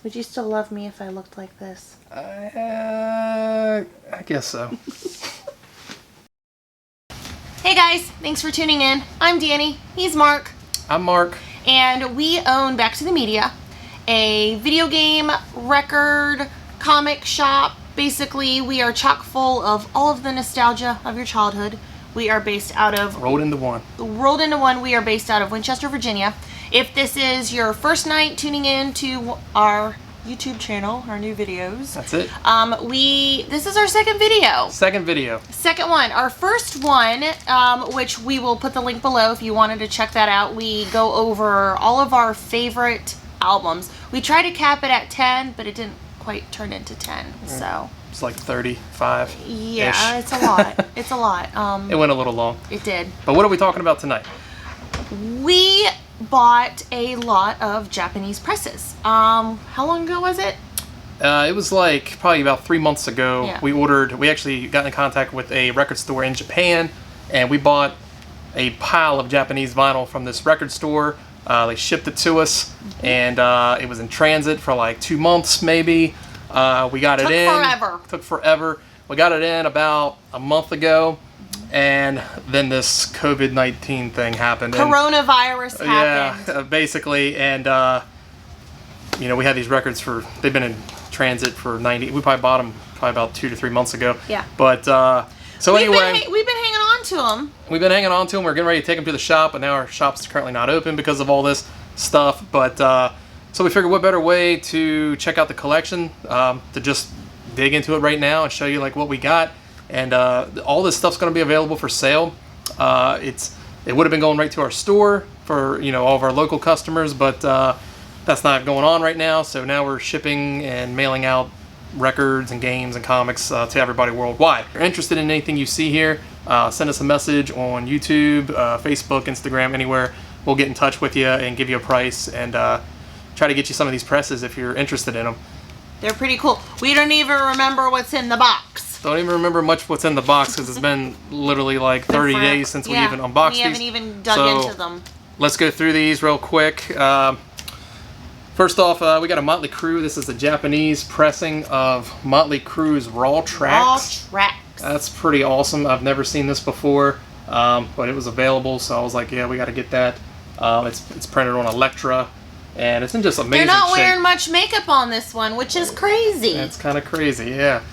Would you still love me if I looked like this? I guess so. Hey guys, thanks for tuning in. I'm Dani. He's Mark. I'm Mark. And we own Back to the Media, a video game, record, comic shop. Basically, we are chock full of all of the nostalgia of your childhood. We are based out of... Rolled into one. We are based out of Winchester, Virginia. If this is your first night tuning in to our YouTube channel, our new videos. That's it. This is our second video. Second one. Our first one, which we will put the link below if you wanted to check that out. We go over all of our favorite albums. We try to cap it at 10, but it didn't quite turn into 10, so... It's like 35. Yeah, it's a lot. It's a lot. It went a little long. It did. But what are we talking about tonight? We bought a lot of Japanese presses. How long ago was it? It was like probably about 3 months ago. Yeah. We actually got in contact with a record store in Japan, and we bought a pile of Japanese vinyl from this record store. They shipped it to us, and it was in transit for like 2 months maybe. We got it in. Took forever. We got it in about a month ago, and then this COVID-19 thing happened. Coronavirus happened. Yeah, basically, and we had these records they've been in transit for 90. We probably bought them about 2 to 3 months ago. Yeah. But anyway, we've been hanging on to them. We're getting ready to take them to the shop, but now our shop's currently not open because of all this stuff. But so we figured what better way to check out the collection to just dig into it right now and show you like what we got. And all this stuff's going to be available for sale. It would have been going right to our store for all of our local customers, but that's not going on right now. So now we're shipping and mailing out records and games and comics to everybody worldwide. If you're interested in anything you see here, send us a message on YouTube, Facebook, Instagram, anywhere. We'll get in touch with you and give you a price and try to get you some of these presses if you're interested in them. They're pretty cool. We don't even remember what's in the box. Don't even remember much what's in the box because it's been literally like 30 days since we even unboxed these. We haven't even dug into them. Let's go through these real quick. First off, we got a Motley Crue. This is a Japanese pressing of Motley Crue's Raw Tracks. That's pretty awesome. I've never seen this before, but it was available, so I was like, yeah, we got to get that. It's printed on Electra, and it's in just amazing shape. They're not wearing much makeup on this one, which is crazy. That's kind of crazy, yeah.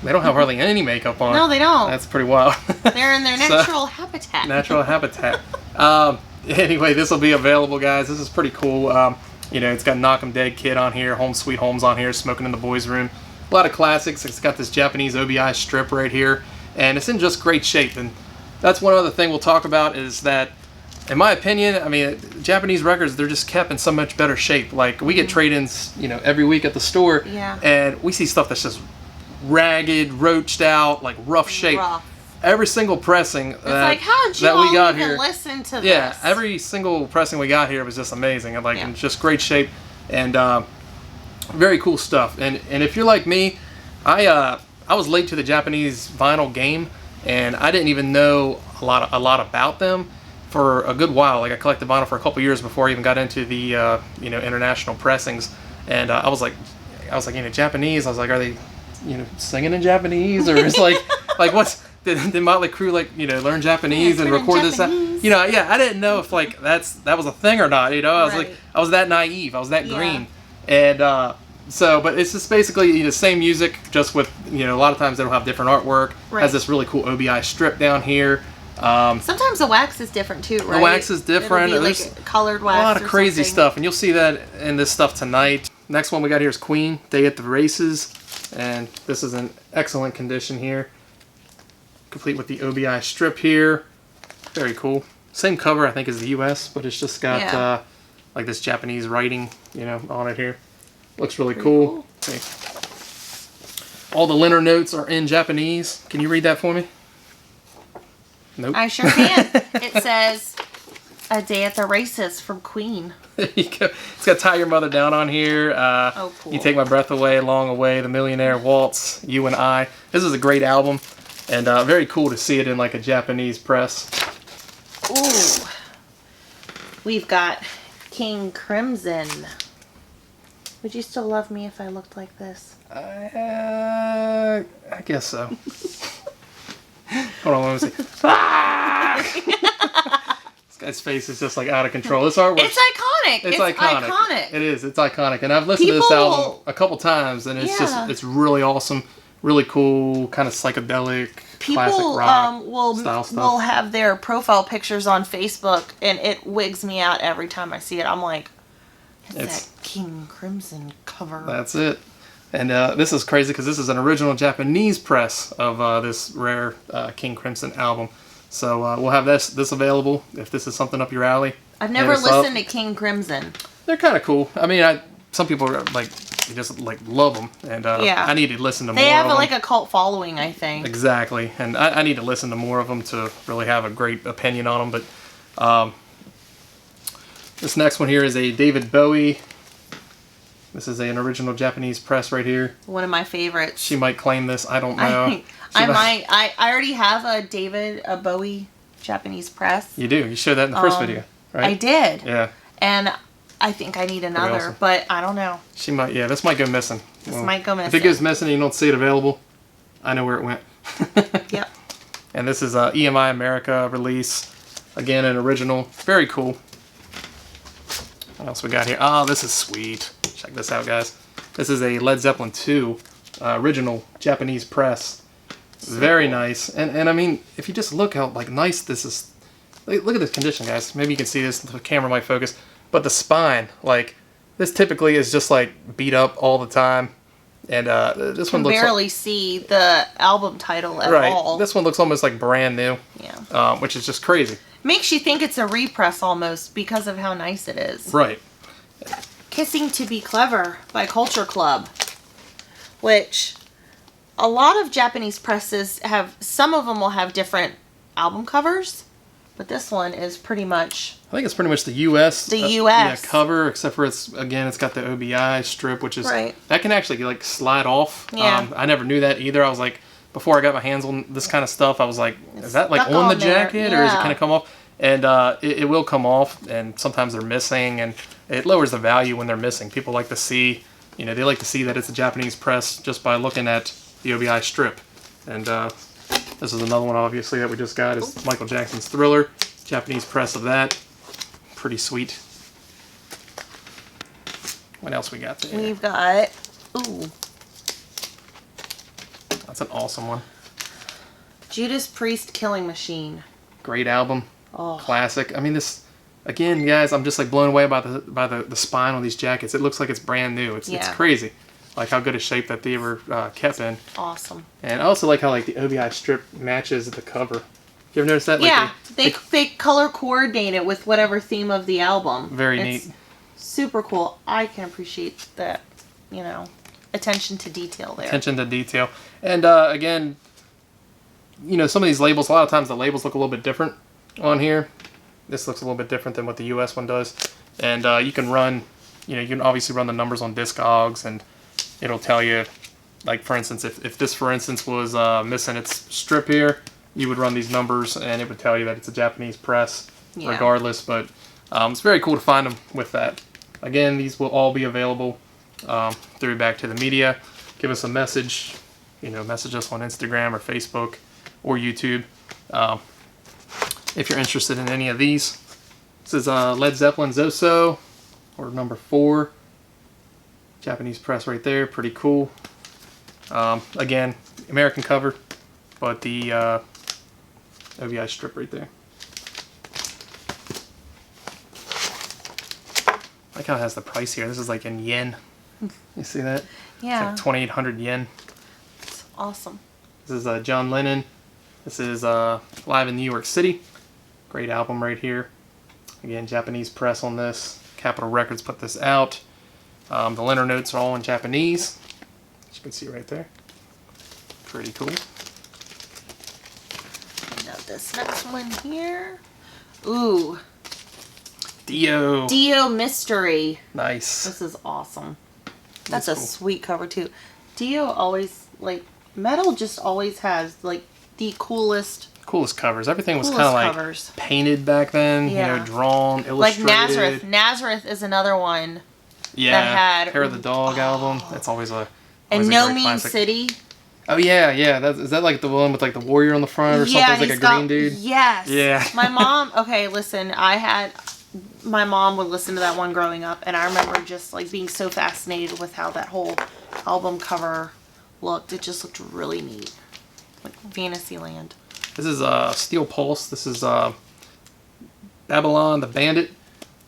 They don't have hardly any makeup on. No, they don't. That's pretty wild. They're in their natural habitat. Natural habitat. Anyway, this will be available, guys. This is pretty cool. It's got Knock 'em Dead Kid on here, Home Sweet Home's on here, Smoking in the Boys' Room. A lot of classics. It's got this Japanese OBI strip right here, and it's in just great shape. And that's one other thing we'll talk about is that, in my opinion, Japanese records, they're just kept in so much better shape. Like, we get trade-ins, every week at the store, and we see stuff that's just ragged, roached out, like rough shape. Every single pressing that we got here, listen to this? Yeah, every single pressing we got here was just amazing. And in just great shape and very cool stuff. And if you're like me, I was late to the Japanese vinyl game, and I didn't even know a lot about them for a good while. Like, I collected vinyl for a couple years before I even got into the international pressings. And I was like Japanese. I was like, are they singing in Japanese, or is like what's did Motley Crue learn Japanese and record this? I didn't know if that was a thing or not. I was I was that naive. I was that green, and but it's just basically the same music, just with a lot of times they don't have different artwork. Has this really cool OBI strip down here. Sometimes the wax is different too, right? The wax is different. There's colored wax. A lot of crazy stuff, and you'll see that in this stuff tonight. Next one we got here is Queen, Day at the Races, and this is in excellent condition here. Complete with the OBI strip here. Very cool. Same cover, I think, as the US, but it's just got like this Japanese writing, on it here. Looks really cool. Okay. All the liner notes are in Japanese. Can you read that for me? Nope. I sure can. It says, "A Day at the Races" from Queen. There you go. It's got "Tie Your Mother Down" on here. Cool. You Take My Breath Away, Long Away, The Millionaire Waltz, You and I. This is a great album. And very cool to see it in like a Japanese press. Ooh. We've got King Crimson. Would you still love me if I looked like this? I guess so. Hold on, let me see. Ah! This guy's face is just like out of control. This artwork. It's iconic. It's iconic. It is. It's iconic. And I've listened to this album a couple times, and it's it's really awesome, really cool, kind of psychedelic, classic rock style stuff. Will have their profile pictures on Facebook, and it wigs me out every time I see it. I'm like, it's that King Crimson cover. That's it. And this is crazy because this is an original Japanese press of this rare King Crimson album. So we'll have this available if this is something up your alley. I've never listened to King Crimson. They're kind of cool. I mean, some people are like, they just like love them, and I need to listen to more of them. They have like a cult following, I think. Exactly, and I need to listen to more of them to really have a great opinion on them. But this next one here is a David Bowie. This is an original Japanese press right here. One of my favorites. She might claim this. I don't know. I already have a Bowie Japanese press. You do. You showed that in the first video, right? I did. Yeah. And I think I need another, awesome. But I don't know. She might. Yeah, this might go missing. This might go missing. If it goes missing and you don't see it available, I know where it went. Yep. And this is a EMI America release. Again, an original. Very cool. What else we got here? Oh, this is sweet. Check this out, guys. This is a Led Zeppelin 2 original Japanese press. Very nice. And I mean, if you just look how like nice this is. Look at this condition, guys. Maybe you can see this. The camera might focus. But the spine, like, this typically is just like beat up all the time. And this one looks. You can barely see the album title at all. This one looks almost like brand new. Yeah. Which is just crazy. Makes you think it's a repress almost because of how nice it is. Right. Kissing to Be Clever by Culture Club, which a lot of Japanese presses have, some of them will have different album covers, but this one is pretty much... I think it's pretty much the U.S. U.S. cover, except for it's got the OBI strip, which is... Right. That can actually like slide off. Yeah. I never knew that either. I was like, before I got my hands on this kind of stuff, I was like, is that like on the jacket or is it going to come off? And it will come off, and sometimes they're missing, and it lowers the value when they're missing. People like to see, they like to see that it's a Japanese press just by looking at the OBI strip. And this is another one, obviously, that we just got, is Michael Jackson's Thriller, Japanese press of that. Pretty sweet. What else we got there? We've got, ooh. That's an awesome one. Judas Priest Killing Machine. Great album. Oh. Classic. I mean, this, again, guys, I'm just like blown away by the spine on these jackets. It looks like it's brand new. It's crazy. Like how good a shape that they were kept in. Awesome. And I also like how like the OBI strip matches the cover. You ever notice that? Yeah, like they color coordinate it with whatever theme of the album. Very neat. Super cool. I can appreciate that, attention to detail there. Attention to detail. And again, some of these labels, a lot of times the labels look a little bit different on here. This looks a little bit different than what the US one does. And you can run, you can obviously run the numbers on Discogs, and it'll tell you, like for instance, if this for instance was missing its strip here, you would run these numbers and it would tell you that it's a Japanese press regardless. But it's very cool to find them with that. Again, these will all be available through Back to the Media. Give us a message, message us on Instagram or Facebook or YouTube. If you're interested in any of these. This is Led Zeppelin Zoso, or number 4. Japanese press right there, pretty cool. Again, American cover, but the OBI strip right there. I like how it has the price here. This is like in yen. You see that? Yeah. It's like 2,800 yen. It's awesome. This is John Lennon. This is live in New York City. Great album right here. Again, Japanese press on this. Capitol Records put this out. The liner notes are all in Japanese, as you can see right there. Pretty cool. Now this next one here. Ooh. Dio Mystery. Nice. This is awesome. That's a cool, sweet cover too. Dio always, metal just always has, the coolest covers. Everything was kind of covers. Painted back then, drawn, illustrated. Like Nazareth. Nazareth is another one that had Hair of the Dog album. That's always a and No Mean City. Oh yeah. Is that like the one with like the warrior on the front or something? It's like a green dude. Yes. Yeah. My mom. Okay, listen. My mom would listen to that one growing up, and I remember just like being so fascinated with how that whole album cover looked. It just looked really neat, like Fantasyland. This is Steel Pulse. This is Babylon the Bandit.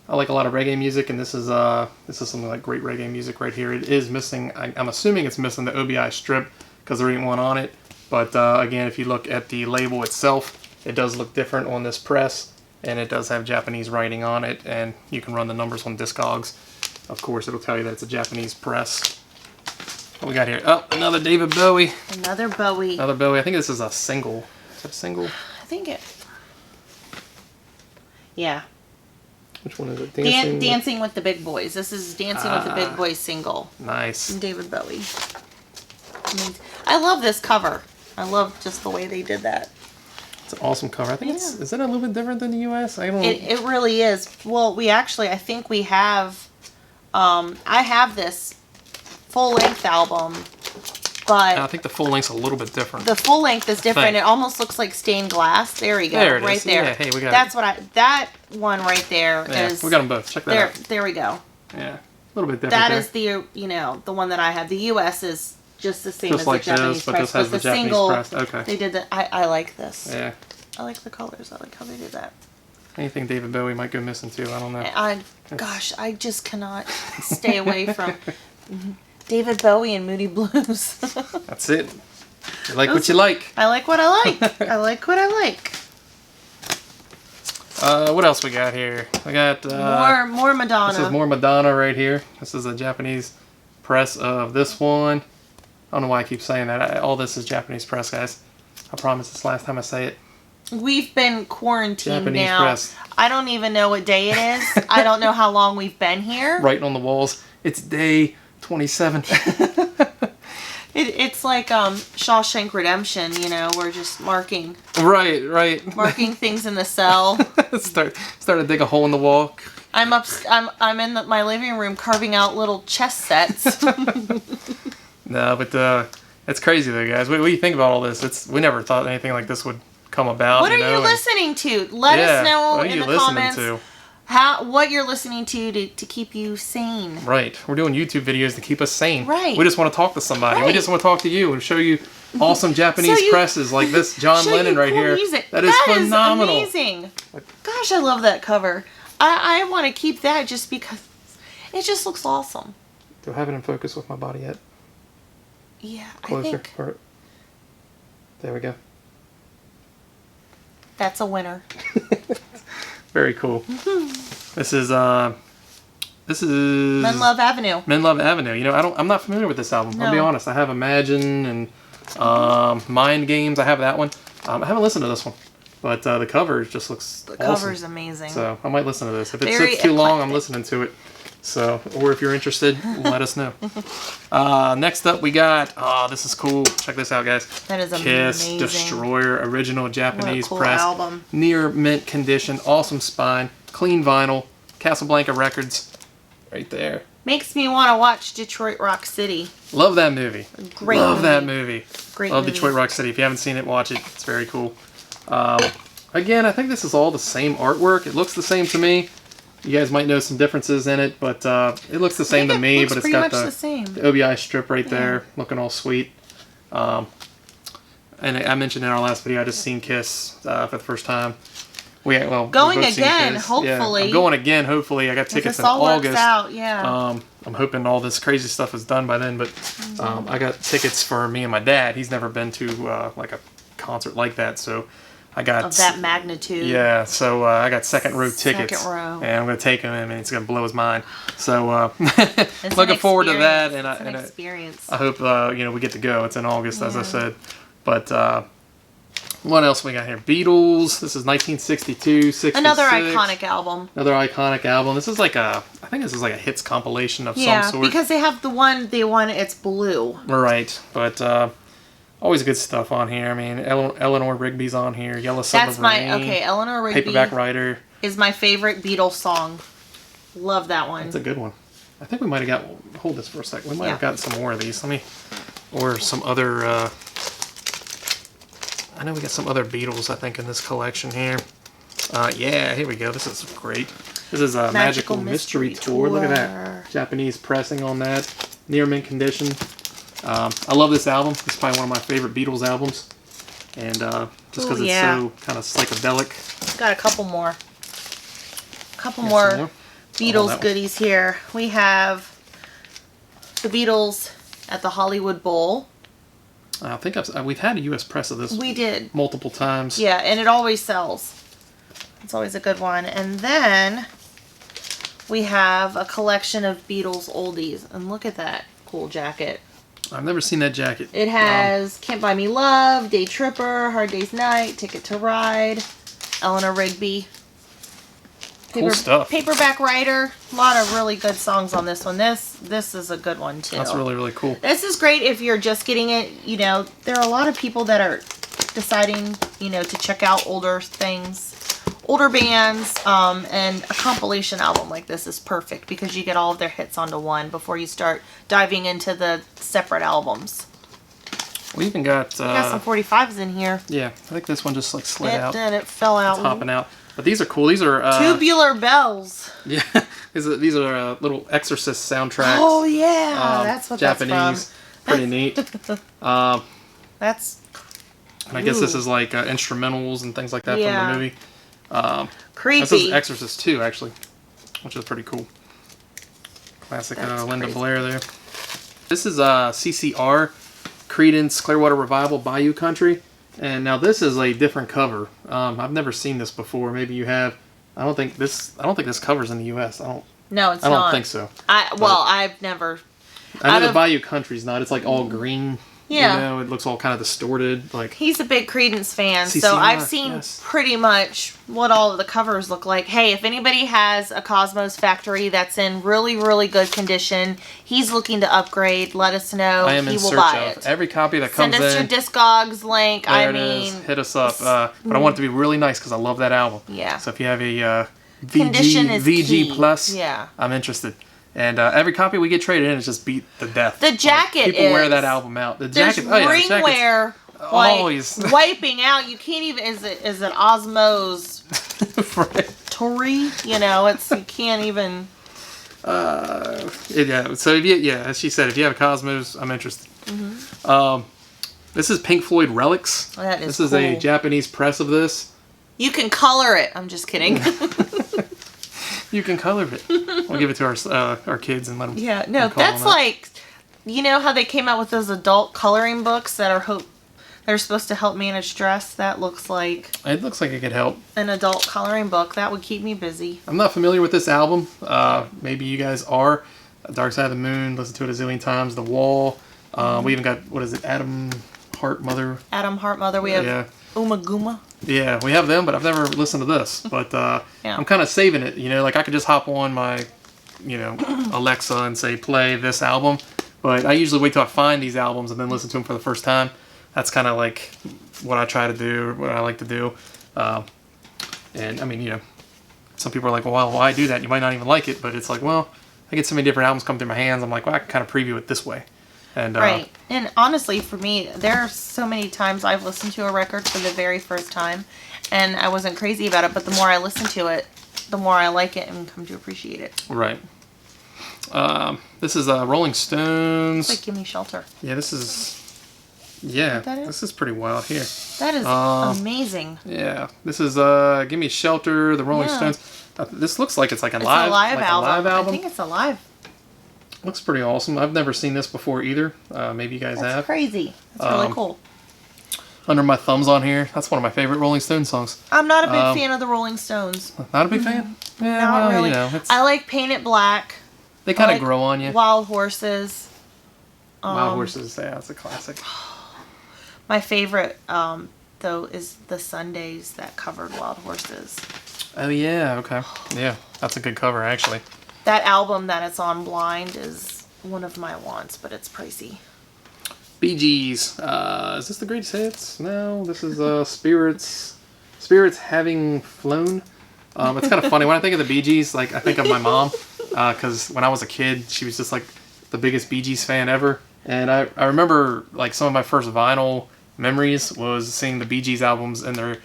I like a lot of reggae music, and this is something like great reggae music right here. It is missing. I'm assuming it's missing the OBI strip because there ain't one on it. But again, if you look at the label itself, it does look different on this press, and it does have Japanese writing on it, and you can run the numbers on Discogs. Of course, it'll tell you that it's a Japanese press. What we got here? Oh, another David Bowie. Another Bowie. Another Bowie. I think this is a single. Is that a single? I think it. Yeah. Which one is it? Dancing with the Big Boys. This is Dancing with the Big Boys single. Nice. David Bowie. I love this cover. I love just the way they did that. It's an awesome cover. I think is it a little bit different than the US? I don't know. It really is. Well, I think we have, I have this full-length album, but I think the full length's a little bit different. The full length is different. It almost looks like stained glass. There we go. There it right is. there. Yeah, hey, we got That's it. That one right there is. We got them both. Check that out. There we go. Yeah, a little bit different. That is the one that I have. The US is just the same as like the Japanese this, but press. this has the Japanese single, press. Okay. They did that. I like this. Yeah. I like the colors. I like how they did that. Anything David Bowie might go missing too. I don't know. I just cannot stay away from David Bowie and Moody Blues. That's it. You like what you like. I like what I like. I like what I like. What else we got here? We got more Madonna. This is more Madonna right here. This is a Japanese press of this one. I don't know why I keep saying that. All this is Japanese press, guys. I promise it's the last time I say it. We've been quarantined Japanese now. Press. I don't even know what day it is. I don't know how long we've been here. Writing on the walls. It's day 27. It's like Shawshank Redemption, we're just marking. Right. Marking things in the cell. Start to dig a hole in the wall. I'm in my living room carving out little chess sets. No, but it's crazy though, guys. What do you think about all this? We never thought anything like this would come about. What are you listening to? Let us know in the comments what you're listening to keep you sane. Right. We're doing YouTube videos to keep us sane. Right. We just want to talk to somebody. Right. We just want to talk to you and show you awesome Japanese presses like this John Lennon right here. Music. That is phenomenal. Is amazing. Gosh, I love that cover. I want to keep that just because it just looks awesome. Do I have it in focus with my body yet? Yeah, Closer. There we go. That's a winner. Very cool. This is Men Love Avenue. Men Love Avenue. I'm not familiar with this album. No. I'll be honest. I have Imagine and Mind Games. I have that one. I haven't listened to this one, but the cover just looks awesome. Cover's amazing. So I might listen to this. If it sits too long, I'm listening to it. So, or if you're interested, let us know. Next up, we got, this is cool. Check this out, guys. That is amazing. Kiss Destroyer, original Japanese press. Album. Near mint condition, awesome spine, clean vinyl, Casablanca Records, right there. Makes me want to watch Detroit Rock City. Love that movie. Great Love movie. that movie. Great Love movie. Detroit Rock City. If you haven't seen it, watch it. It's very cool. Again, I think this is all the same artwork. It looks the same to me. You guys might know some differences in it, but it looks the same to me. But it's got the OBI strip right there, looking all sweet. And I mentioned in our last video, I just seen Kiss for the first time. Going again, hopefully. Yeah, I'm going again, hopefully. I got tickets in August. Works out, yeah. I'm hoping all this crazy stuff is done by then, but I got tickets for me and my dad. He's never been to like a concert like that, so I got of that magnitude. Yeah, so I got second row tickets. Second row. And I'm going to take him, and it's going to blow his mind. So looking forward to that, and I hope we get to go. It's in August, as I said. But what else we got here? Beatles. This is 1962, 66. Another iconic album. Another iconic album. This is like I think this is like a hits compilation of some sort. Yeah, because they have the one it's blue. Right, but always good stuff on here. I mean, Eleanor Rigby's on here. Yellow Submarine. Eleanor Rigby. Paperback Writer is my favorite Beatles song. Love that one. That's a good one. I think we might have got. Hold this for a second. We might have gotten some more of these. Let me, or some other. I know we got some other Beatles. I think in this collection here. Yeah, here we go. This is great. This is a Magical Mystery Tour. Look at that Japanese pressing on that, near mint condition. I love this album. It's probably one of my favorite Beatles albums, and just because it's so kind of psychedelic. Got a couple more. More Beatles goodies here. We have the Beatles at the Hollywood Bowl. I think we've had a U.S. press of this. We did multiple times. Yeah, and it always sells. It's always a good one. And then we have a collection of Beatles oldies, and look at that cool jacket. I've never seen that jacket. It has "Can't Buy Me Love," "Day Tripper," "Hard Day's Night," "Ticket to Ride," Eleanor Rigby. Cool stuff. Paperback Writer. A lot of really good songs on this one. This is a good one too. That's really, really cool. This is great if you're just getting it. You know, there are a lot of people that are deciding, you know, to check out older things, older bands, and a compilation album like this is perfect because you get all of their hits onto one before you start diving into the separate albums. We even got some 45s in here. Yeah, I think this one just like slid out. It fell out. It's hopping out. But these are cool. These are Tubular Bells. Yeah, these are little Exorcist soundtracks. Oh yeah, that's what Japanese. That's from. Pretty neat. That's. And I guess this is like instrumentals and things like that from the movie. Creepy. This is Exorcist 2 actually, which is pretty cool. Classic Linda Blair there. This is CCR, Creedence Clearwater Revival, Bayou Country. And now this is a different cover. I've never seen this before. Maybe you have. I don't think this cover's in the U.S. No, it's not. I don't think so. I've never. I know the Bayou Country's not. It's like all green. Yeah. You know, it looks all kind of distorted. Like he's a big Creedence fan, CCR, so I've seen pretty much what all of the covers look like. Hey, if anybody has a Cosmos Factory that's in really, really good condition, he's looking to upgrade. Let us know. I am in search of every copy that comes in. Send us your Discogs link. There it is. Hit us up. But I want it to be really nice because I love that album. Yeah. So if you have a VG key. Plus, yeah, I'm interested. And every copy we get traded in is just beat to death. The jacket people wear that album out. The jacket, ring wear, always wiping out. You can't even. Is it Osmo's Tori? You know, you can't even. Yeah. So as she said, if you have a Cosmos, I'm interested. Mm-hmm. This is Pink Floyd Relics. That is. This is a Japanese press of this. You can color it. I'm just kidding. You can color it. We'll give it to our kids and let them. Yeah, no, that's like, you know how they came out with those adult coloring books that they're supposed to help manage stress? That looks like. It looks like it could help. An adult coloring book that would keep me busy. I'm not familiar with this album. Maybe you guys are. Dark Side of the Moon. Listened to it a zillion times. The Wall. We even got Adam Heart Mother. We have Umaguma. Yeah, we have them, but I've never listened to this. But I'm kind of saving it. You know, like I could just hop on my, Alexa and say play this album. But I usually wait till I find these albums and then listen to them for the first time. That's kind of like what I try to do, or what I like to do. And I mean, some people are like, well, why do that? You might not even like it. But it's like, well, I get so many different albums come through my hands. I'm like, well, I can kind of preview it this way. And, right. And honestly, for me, there are so many times I've listened to a record for the very first time, and I wasn't crazy about it, but the more I listen to it, the more I like it and come to appreciate it. Right. This is Rolling Stones. It's like Gimme Shelter. Yeah, this is... Yeah, this is pretty wild here. That is amazing. Yeah, this is Gimme Shelter, the Rolling Stones. This looks like it's like a live album. I think it's a live. Looks pretty awesome. I've never seen this before either. Maybe you guys have. That's crazy. That's really cool. Under My Thumb's on here. That's one of my favorite Rolling Stones songs. I'm not a big fan of the Rolling Stones. Not a big fan? Yeah, not really. I like Paint It Black. They kind of grow on you. Wild Horses. Wild Horses, yeah, that's a classic. My favorite, though, is the Sundays that covered Wild Horses. Oh, yeah, okay. Yeah, that's a good cover, actually. That album that it's on Blind is one of my wants, but it's pricey. Bee Gees. Is this the greatest hits? No, this is Spirits Having Flown. It's kind of funny when I think of the Bee Gees. Like I think of my mom, because when I was a kid, she was just like the biggest Bee Gees fan ever. And I remember like some of my first vinyl memories was seeing the Bee Gees albums in their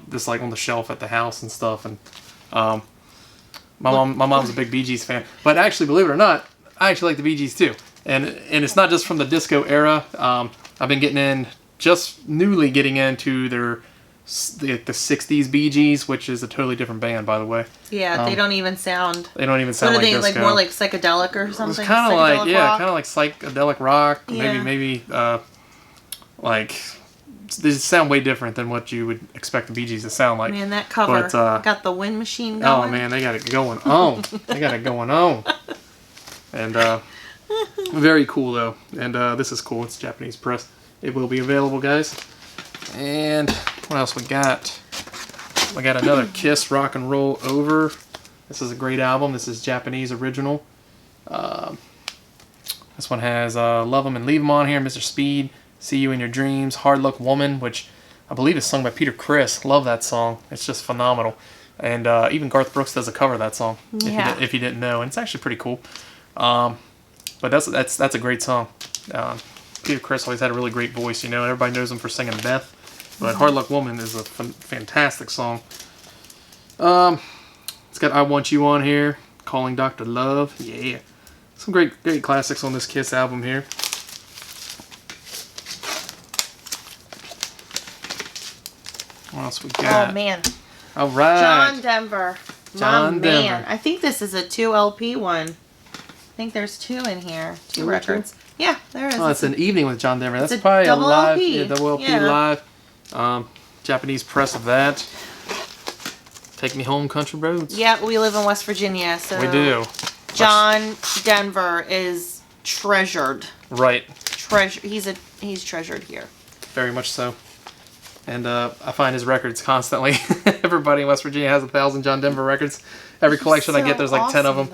just like on the shelf at the house and stuff. And my mom's a big Bee Gees fan. But actually, believe it or not, I actually like the Bee Gees too. And it's not just from the disco era. I've been newly getting into the 60s Bee Gees, which is a totally different band, by the way. Yeah, they don't even sound. They don't even sound like disco. Like more like psychedelic or something. It's kind of like kind of like psychedelic rock. Yeah. Maybe like they sound way different than what you would expect the Bee Gees to sound like. Man, that cover got the wind machine going. Oh man, they got it going on. They got it going on. And very cool though. And this is cool. It's Japanese press. It will be available, guys. And what else we got? We got another Kiss Rock and Roll Over. This is a great album. This is Japanese original. This one has Love 'Em and Leave 'Em on here. Mr. Speed, See You in Your Dreams. Hard Luck Woman, which I believe is sung by Peter Criss. Love that song. It's just phenomenal. And even Garth Brooks does a cover of that song. Yeah. If you didn't know, and it's actually pretty cool. But that's a great song. Peter Criss always had a really great voice. You know, everybody knows him for singing Beth. But Hard Luck Woman is a fantastic song. It's got I Want You on here. Calling Dr. Love. Yeah. Some great classics on this Kiss album here. What else we got? Oh, man. All right. John Denver. John Denver. Man. I think this is a 2 LP one. I think there's 2 in here. 2 records. Yeah, there is. Oh, it's an evening with John Denver. That's probably a live. LP. Yeah, double LP live. Japanese press of that. Take Me Home, Country Roads. Yeah, we live in West Virginia, so we do. John Denver is treasured. Right. He's treasured here. Very much so. And I find his records constantly. Everybody in West Virginia has 1,000 John Denver records. Every collection I get, there's like 10 of them.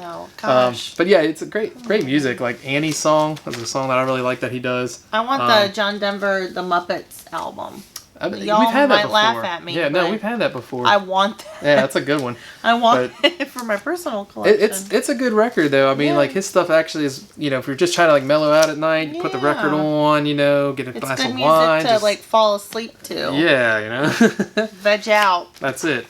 But yeah, it's a great music. Like Annie's song is a song that I really like that he does. I want the John Denver The Muppets album. Y'all we've had might laugh at me. Yeah, no, we've had that before. I want that. Yeah, that's a good one. I want it for my personal collection. It's a good record though. I mean, like his stuff actually is. You know, if you're just trying to like mellow out at night, you put the record on. You know, get a glass of wine. It's good music to like fall asleep to. Yeah, you know. Veg out. That's it.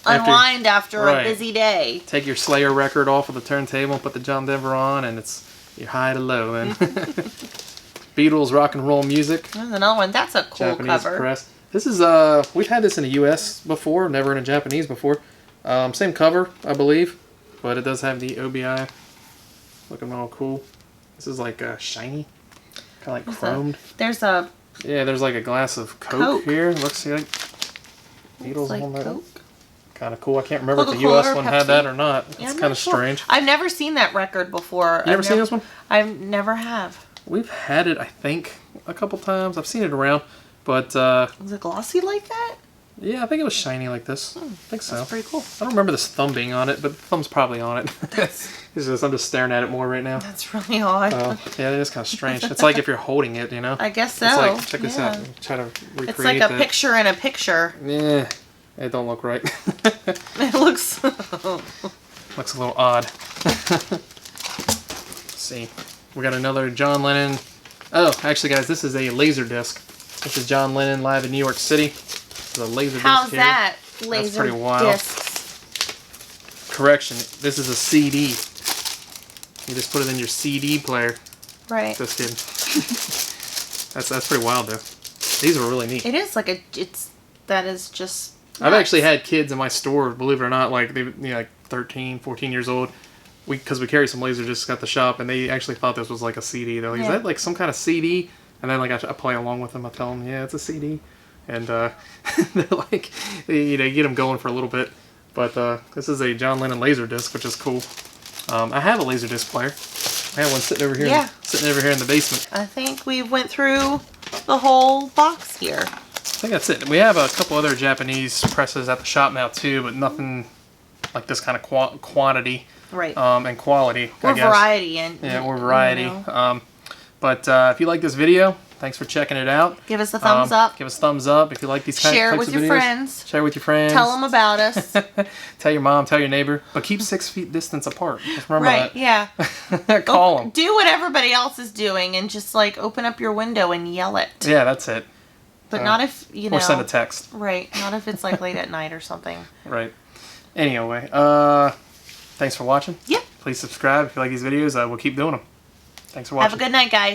Unwind after a busy day. Take your Slayer record off of the turntable, put the John Denver on, and it's your high to low. And Beatles rock and roll music. There's another one. That's a cool Japanese cover. Press. This is we've had this in the U.S. before, never in a Japanese before. Same cover, I believe, but it does have the OBI looking all cool. This is like shiny, kind of like chromed. There's like a glass of Coke here. Looks like Beatles like on that. Coke. Kind of cool. I can't remember if the U.S. one had that or not. It's kind of strange. I've never seen that record before. You never seen this one? I never have. We've had it, I think, a couple times. I've seen it around, but was it glossy like that? Yeah, I think it was shiny like this. I think so. That's pretty cool. I don't remember this thumb being on it, but the thumb's probably on it. I'm just staring at it more right now. That's really odd. Yeah, it is kind of strange. It's like if you're holding it, you know? I guess so. It's like, check this out. Try to recreate it's like a picture in a picture. Yeah. It don't look right. It looks... looks a little odd. Let's see. We got another John Lennon. Oh, actually, guys, this is a laser disc. This is John Lennon live in New York City. This is a laser disc. How's here. that? Laser That's pretty wild. Discs. Correction. This is a CD. You just put it in your CD player. Right. Just kidding. That's pretty wild, though. These are really neat. It is like that is just nuts. I've actually had kids in my store, believe it or not, like they like 13, 14 years old. Because we carry some laser discs at the shop, and they actually thought this was like a CD. They're like, is that like some kind of CD? And then like I play along with them. I tell them, yeah, it's a CD. And they're like, you get them going for a little bit. But this is a John Lennon laser disc, which is cool. I have a laser disc player. I have one sitting over here. Sitting over here in the basement. I think we went through the whole box here. I think that's it. We have a couple other Japanese presses at the shop now too, but nothing like this kind of quantity. Right. And quality. Or variety. Or variety. You know. But if you like this video, Thanks for checking it out. Give us a thumbs up. Give us a thumbs up if you like these kind of Share it types with of your videos. friends. Share it with your friends. Tell them about us. Tell your mom, tell your neighbor. But keep 6 feet distance apart. Just remember right, that. yeah. Call them. Do what everybody else is doing and just like open up your window and yell it. Yeah, that's it. But not if, you know. Or send a text. Right. Not if it's like late at night or something. Right. Anyway, thanks for watching. Yep. Please subscribe if you like these videos. We'll keep doing them. Thanks for watching. Have a good night, guys.